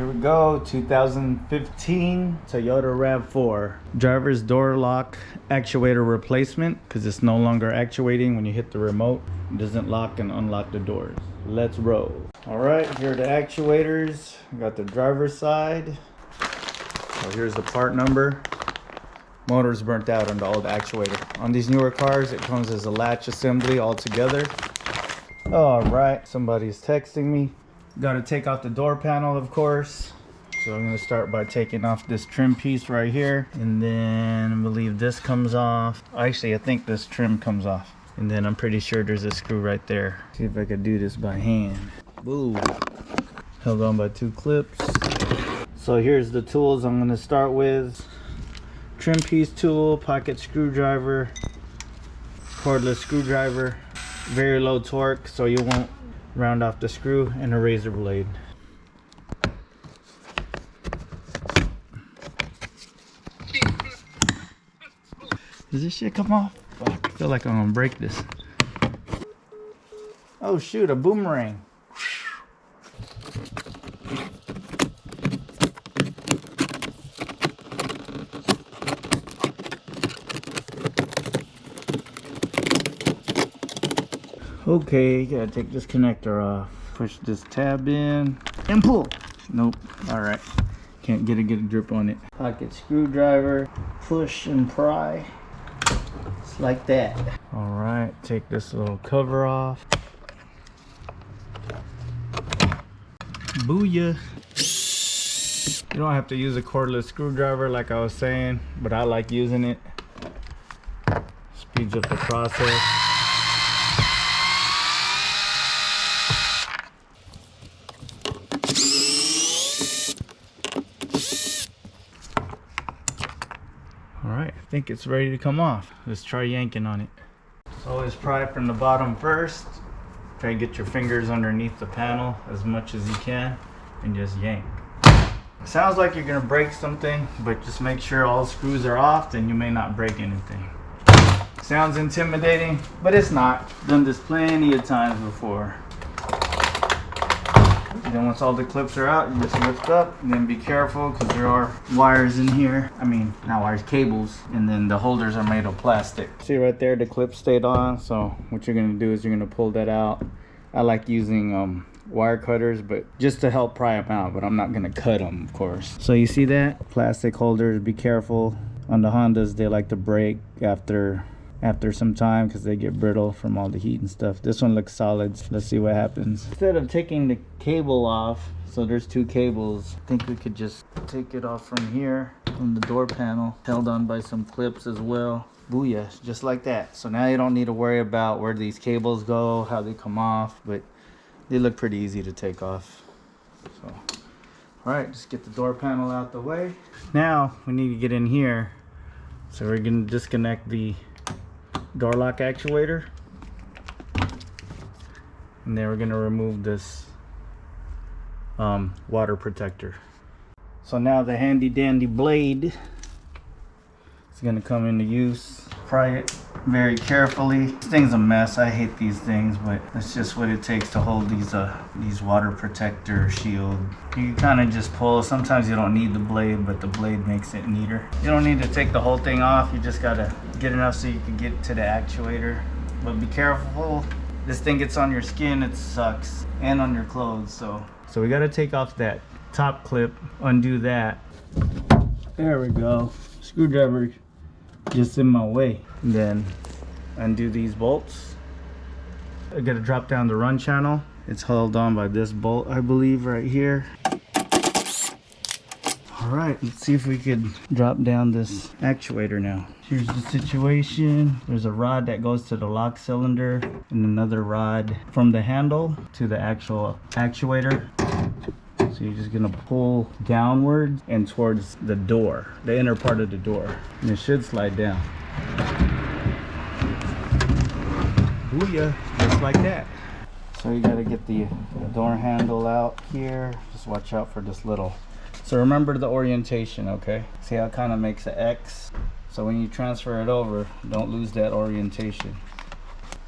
Here we go, 2015 Toyota RAV4. Driver's door lock actuator replacement, because it's no longer actuating when you hit the remote. It doesn't lock and unlock the doors. Let's roll. All right, here are the actuators. I got the driver's side. So here's the part number. Motor's burnt out on the old actuator. On these newer cars, it comes as a latch assembly all together. All right, somebody's texting me. Got to take off the door panel, of course. So I'm going to start by taking off this trim piece right here. And then I believe this comes off. Actually, I think this trim comes off. And then I'm pretty sure there's a screw right there. See if I could do this by hand. Boom. Held on by 2 clips. So here's the tools I'm going to start with. Trim piece tool, pocket screwdriver, cordless screwdriver, very low torque so you won't round off the screw, and a razor blade. Does this shit come off? Fuck, I feel like I'm gonna break this. Oh shoot, a boomerang. Okay, gotta take this connector off. Push this tab in and pull. Nope. All right. Can't get a good grip on it. Pocket screwdriver. Push and pry. Just like that. All right. Take this little cover off. Booyah. You don't have to use a cordless screwdriver like I was saying, but I like using it. Speeds up the process. Alright, I think it's ready to come off. Let's try yanking on it. Always pry from the bottom first. Try to get your fingers underneath the panel as much as you can and just yank. It sounds like you're going to break something, but just make sure all screws are off, then you may not break anything. Sounds intimidating, but it's not. Done this plenty of times before. And then once all the clips are out, you just lift up, and then be careful because there are wires in here. I mean, not wires, cables. And then the holders are made of plastic. See right there, the clip stayed on. So what you're gonna do is you're gonna pull that out. I like using wire cutters, but just to help pry them out, but I'm not gonna cut them, of course. So you see that? Plastic holders, be careful. On the Hondas, they like to break after some time because they get brittle from all the heat and stuff. This one looks solid. Let's see what happens. Instead of taking the cable off, so there's 2 cables, I think we could just take it off from here, from the door panel, held on by some clips as well. Booyah, just like that. So now you don't need to worry about where these cables go, how they come off, but they look pretty easy to take off. So, all right, just get the door panel out the way. Now we need to get in here. So we're gonna disconnect the door lock actuator, and then we're going to remove this water protector. So now the handy dandy blade is going to come into use. Pry it very carefully. This thing's a mess. I hate these things, but that's just what it takes to hold these water protector shield. You kind of just pull. Sometimes you don't need the blade, but the blade makes it neater. You don't need to take the whole thing off. You just gotta get enough so you can get to the actuator. But be careful. This thing gets on your skin, it sucks, and on your clothes. So we gotta take off that top clip, undo that. There we go. Screwdriver just in my way. And then undo these bolts. I gotta drop down the run channel. It's held on by this bolt, I believe, right here. All right, let's see if we could drop down this actuator now. Here's the situation. There's a rod that goes to the lock cylinder and another rod from the handle to the actual actuator. So you're just gonna pull downwards and towards the door, the inner part of the door, and it should slide down. Booyah, just like that. So you gotta get the door handle out here. Just watch out for this little. So remember the orientation, okay? See how it kind of makes an X? So when you transfer it over, don't lose that orientation.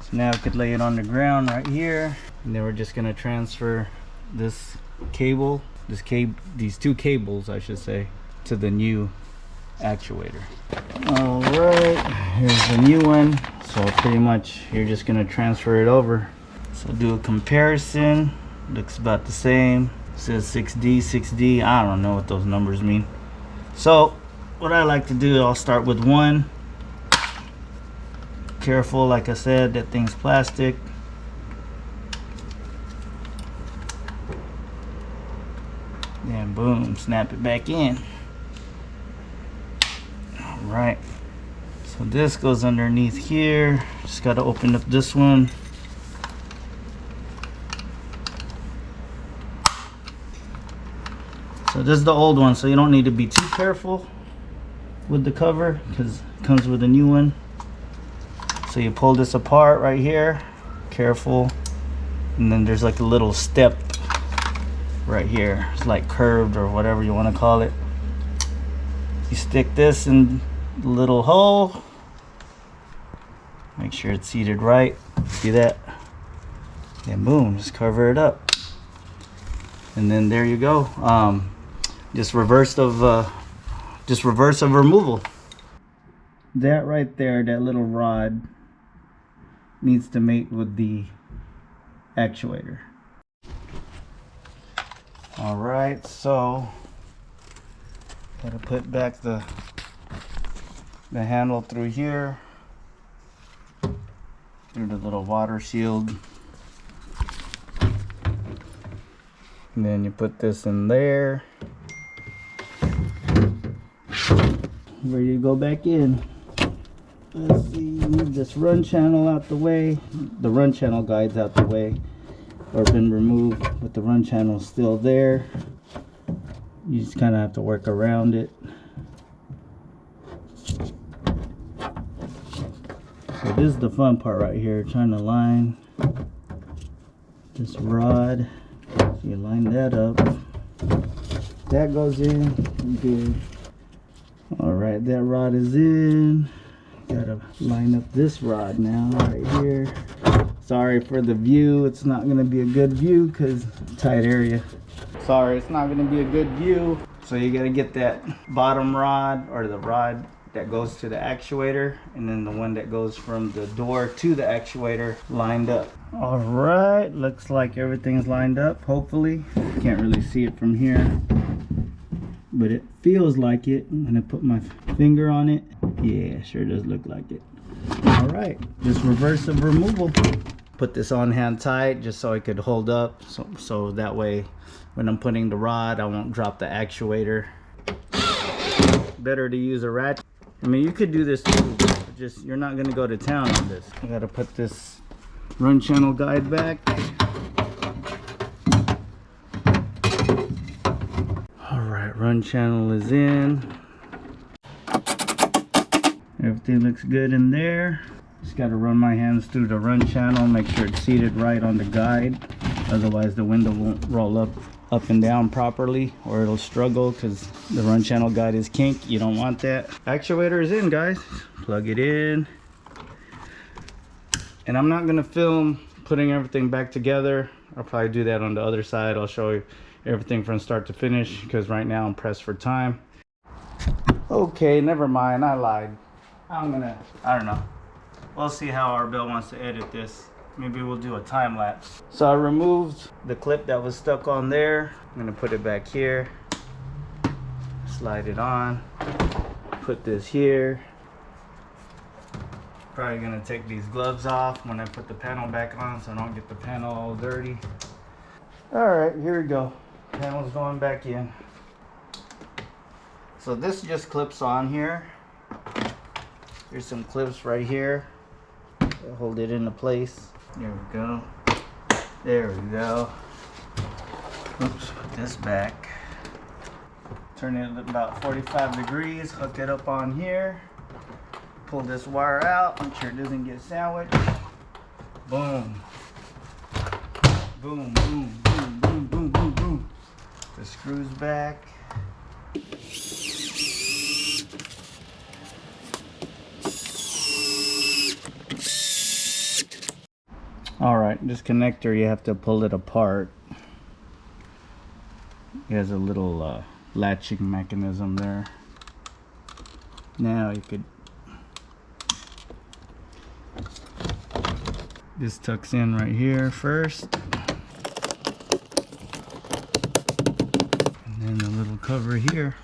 So now I could lay it on the ground right here. And then we're just gonna transfer this cable these two cables, I should say, to the new actuator. All right, here's the new one. So pretty much you're just gonna transfer it over. So do a comparison. Looks about the same. It says 6D. I don't know what those numbers mean. So what I like to do, I'll start with one. Careful, like I said, that thing's plastic. Then boom, snap it back in. All right. So this goes underneath here. Just got to open up this one. So this is the old one, so you don't need to be too careful with the cover because it comes with a new one. So you pull this apart right here, careful, and then there's like a little step right here. It's like curved or whatever you want to call it. You stick this in the little hole, make sure it's seated right. See that? And boom, just cover it up, and then there you go. Just reverse of removal. That right there, that little rod needs to mate with the actuator. All right, so gotta put back the handle through here, through the little water shield, and then you put this in there. Ready to go back in. Let's see, move this run channel out the way. The run channel guide's out the way, or been removed, but the run channel's still there. You just kind of have to work around it. So this is the fun part right here, trying to line this rod. So you line that up. That goes in, good. All right, that rod is in. Gotta line up this rod now, right here. Sorry for the view, it's not gonna be a good view because tight area. Sorry, it's not gonna be a good view. So you gotta get that bottom rod, or the rod that goes to the actuator, and then the one that goes from the door to the actuator lined up. All right, looks like everything's lined up, hopefully. Can't really see it from here, but it feels like it. I'm gonna put my finger on it. Yeah, sure does look like it. All right, just reverse of removal. Put this on hand tight just so it could hold up, so that way when I'm putting the rod I won't drop the actuator. Better to use a ratchet. I mean, you could do this too, but just you're not gonna go to town on this. I gotta put this run channel guide back. All right, run channel is in. Everything looks good in there. Just got to run my hands through the run channel, make sure it's seated right on the guide. Otherwise the window won't roll up and down properly, or it'll struggle because the run channel guide is kink. You don't want that. Actuator is in, guys. Plug it in. And I'm not going to film putting everything back together. I'll probably do that on the other side. I'll show you everything from start to finish because right now I'm pressed for time. Okay, never mind. I lied. I don't know. We'll see how our Bill wants to edit this. Maybe we'll do a time lapse. So I removed the clip that was stuck on there. I'm gonna put it back here. Slide it on. Put this here. Probably gonna take these gloves off when I put the panel back on so I don't get the panel all dirty. All right, here we go. Panel's going back in. So this just clips on here. There's some clips right here. Hold it into place. There we go. There we go. Oops, put this back. Turn it about 45 degrees. Hook it up on here. Pull this wire out. Make sure it doesn't get sandwiched. Boom. Boom, boom, boom, boom, boom, boom, boom. The screws back. All right, this connector, you have to pull it apart. It has a little latching mechanism there. Now you could, this tucks in right here first, and then the little cover here.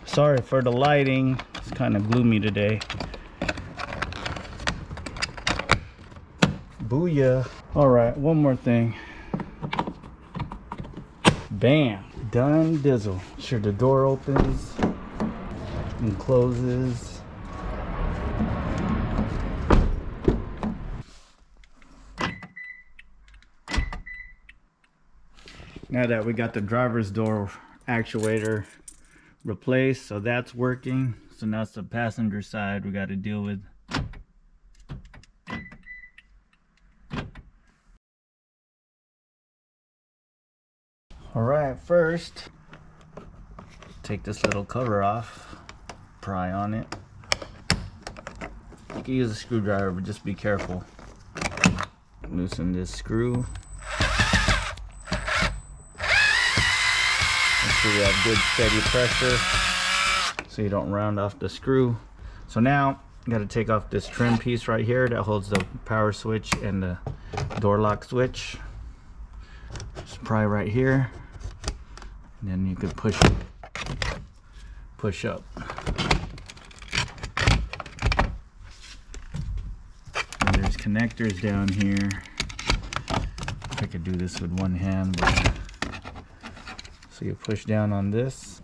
Sorry for the lighting, it's kind of gloomy today. Booyah. All right, one more thing. Bam, done dizzle. Sure, the door opens and closes. Now that we got the driver's door actuator replaced, so that's working. So now it's the passenger side we got to deal with. All right, first take this little cover off, pry on it. You can use a screwdriver, but just be careful. Loosen this screw. Make sure you have good steady pressure so you don't round off the screw. So now you got to take off this trim piece right here that holds the power switch and the door lock switch. Just pry right here, and then you could push up. And there's connectors down here. I could do this with one hand, but so you push down on this.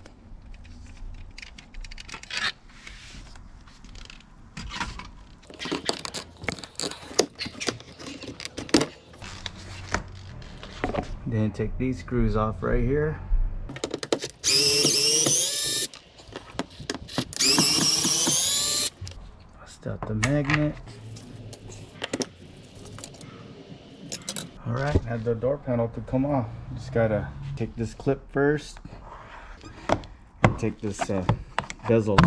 Then take these screws off right here. Bust out the magnet. Alright, now the door panel could come off. Just gotta take this clip first. And take this bezel.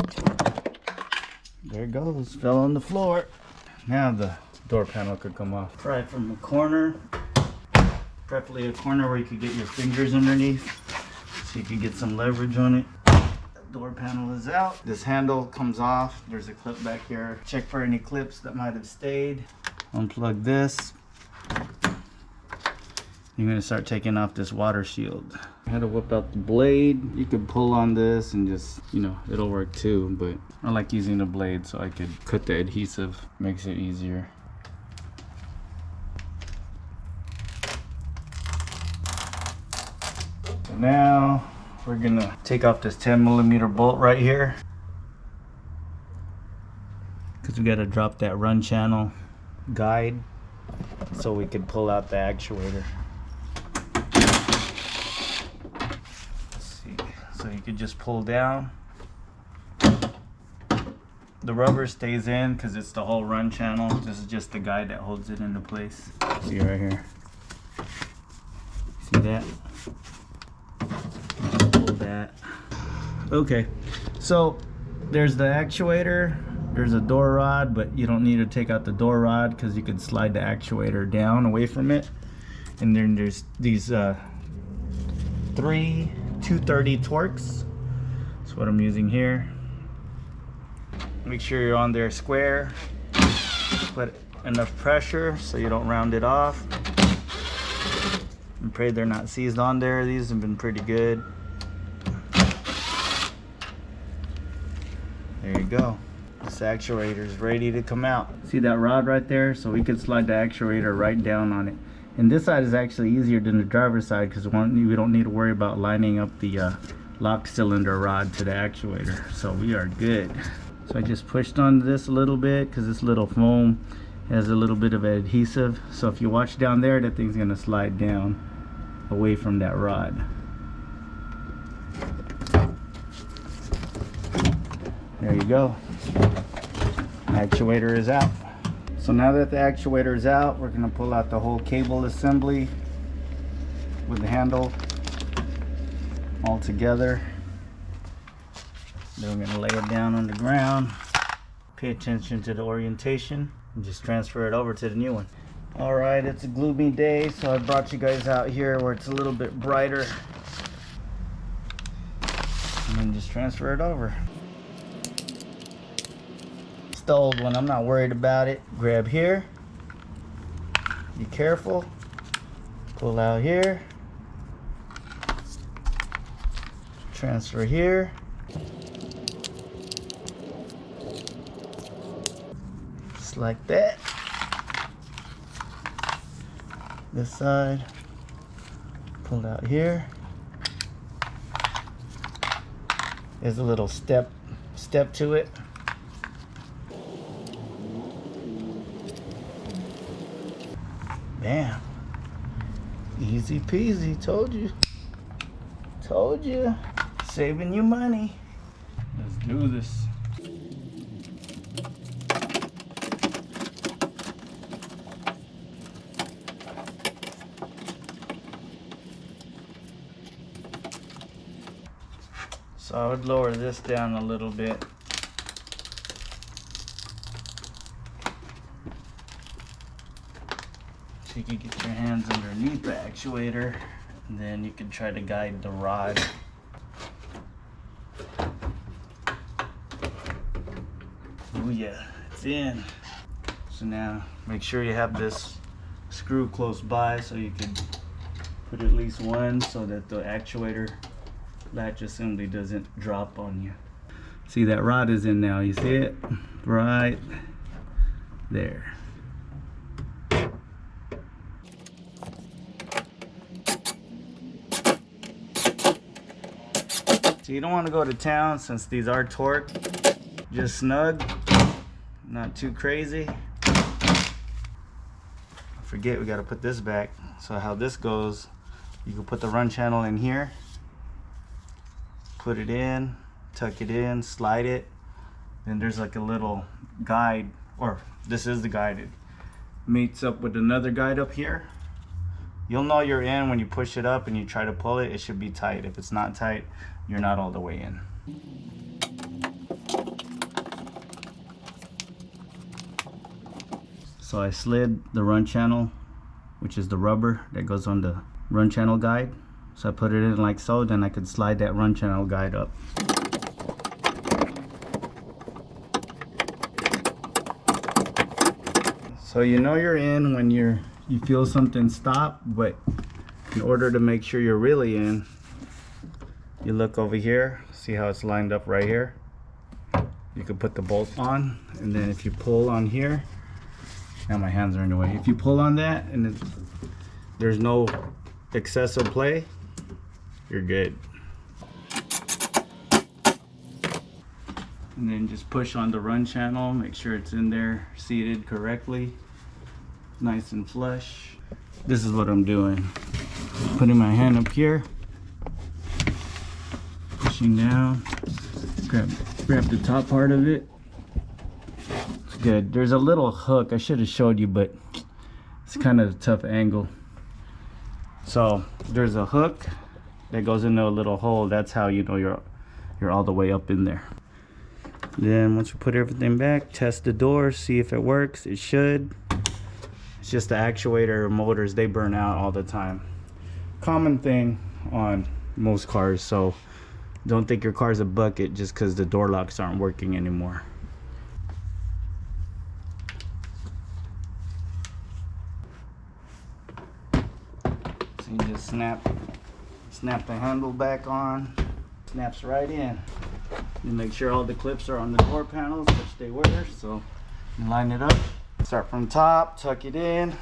There it goes, fell on the floor. Now the door panel could come off. Try it from a corner. Preferably a corner where you could get your fingers underneath so you can get some leverage on it. The door panel is out. This handle comes off. There's a clip back here. Check for any clips that might have stayed. Unplug this. You're gonna start taking off this water shield. I had to whip out the blade. You could pull on this and just, you know, it'll work too, but I like using the blade so I could cut the adhesive. Makes it easier. Now we're gonna take off this 10mm bolt right here because we got to drop that run channel guide so we can pull out the actuator. Let's see. So you could just pull down. The rubber stays in because it's the whole run channel. This is just the guide that holds it into place. See right here. See that? That. Okay, so there's the actuator, there's a door rod, but you don't need to take out the door rod because you can slide the actuator down away from it. And then there's these 3 230 Torx. That's what I'm using here. Make sure you're on there square. Put enough pressure so you don't round it off. And pray they're not seized on there. These have been pretty good. There you go. This actuator is ready to come out. See that rod right there? So we can slide the actuator right down on it. And this side is actually easier than the driver's side because we don't need to worry about lining up the lock cylinder rod to the actuator. So we are good. So I just pushed on this a little bit because this little foam has a little bit of adhesive. So if you watch down there, that thing's gonna slide down away from that rod. There you go. Actuator is out. So now that the actuator is out, we're going to pull out the whole cable assembly with the handle all together. Then we're going to lay it down on the ground. Pay attention to the orientation and just transfer it over to the new one. All right, it's a gloomy day, so I brought you guys out here where it's a little bit brighter. And then just transfer it over. It's the old one, I'm not worried about it. Grab here. Be careful. Pull out here. Transfer here. Just like that. This side. Pull out here. There's a little step to it. Bam. Easy peasy, told you. Told you. Saving you money. Let's do this. So I would lower this down a little bit. So you can get your hands underneath the actuator, and then you can try to guide the rod. Oh yeah, it's in. So now make sure you have this screw close by so you can put at least one so that the actuator latch assembly doesn't drop on you. See, that rod is in now, you see it? Right there. So you don't want to go to town since these are torqued. Just snug, not too crazy. I forget, we got to put this back. So how this goes, you can put the run channel in here, put it in, tuck it in, slide it. Then there's like a little guide, or this is the guide. It meets up with another guide up here. You'll know you're in when you push it up and you try to pull it. It should be tight. If it's not tight, you're not all the way in. So I slid the run channel, which is the rubber that goes on the run channel guide. So I put it in like so, then I could slide that run channel guide up. So you know you're in when you feel something stop, but in order to make sure you're really in, you look over here, see how it's lined up right here? You can put the bolt on, and then if you pull on here, now my hands are in the way. If you pull on that and there's no excessive play, you're good. And then just push on the run channel, make sure it's in there seated correctly, nice and flush. This is what I'm doing. Putting my hand up here, pushing down, grab the top part of it. It's good. There's a little hook, I should have showed you, but it's kind of a tough angle. So there's a hook that goes into a little hole. That's how you know you're all the way up in there. Then once you put everything back, test the door, see if it works. It should. It's just the actuator motors, they burn out all the time. Common thing on most cars, so don't think your car's a bucket just because the door locks aren't working anymore. So you just snap the handle back on, snaps right in. You make sure all the clips are on the door panels, which they were, so you line it up. Start from top, tuck it in.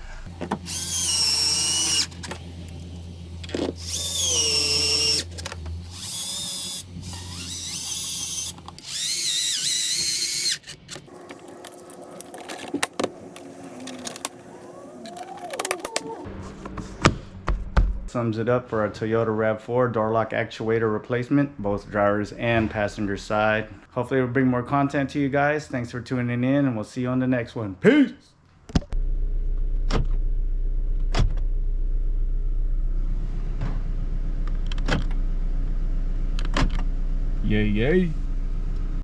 Sums it up for our Toyota RAV4 door lock actuator replacement, both drivers and passenger side. Hopefully it'll bring more content to you guys. Thanks for tuning in, and we'll see you on the next one. Peace! Yay, yay.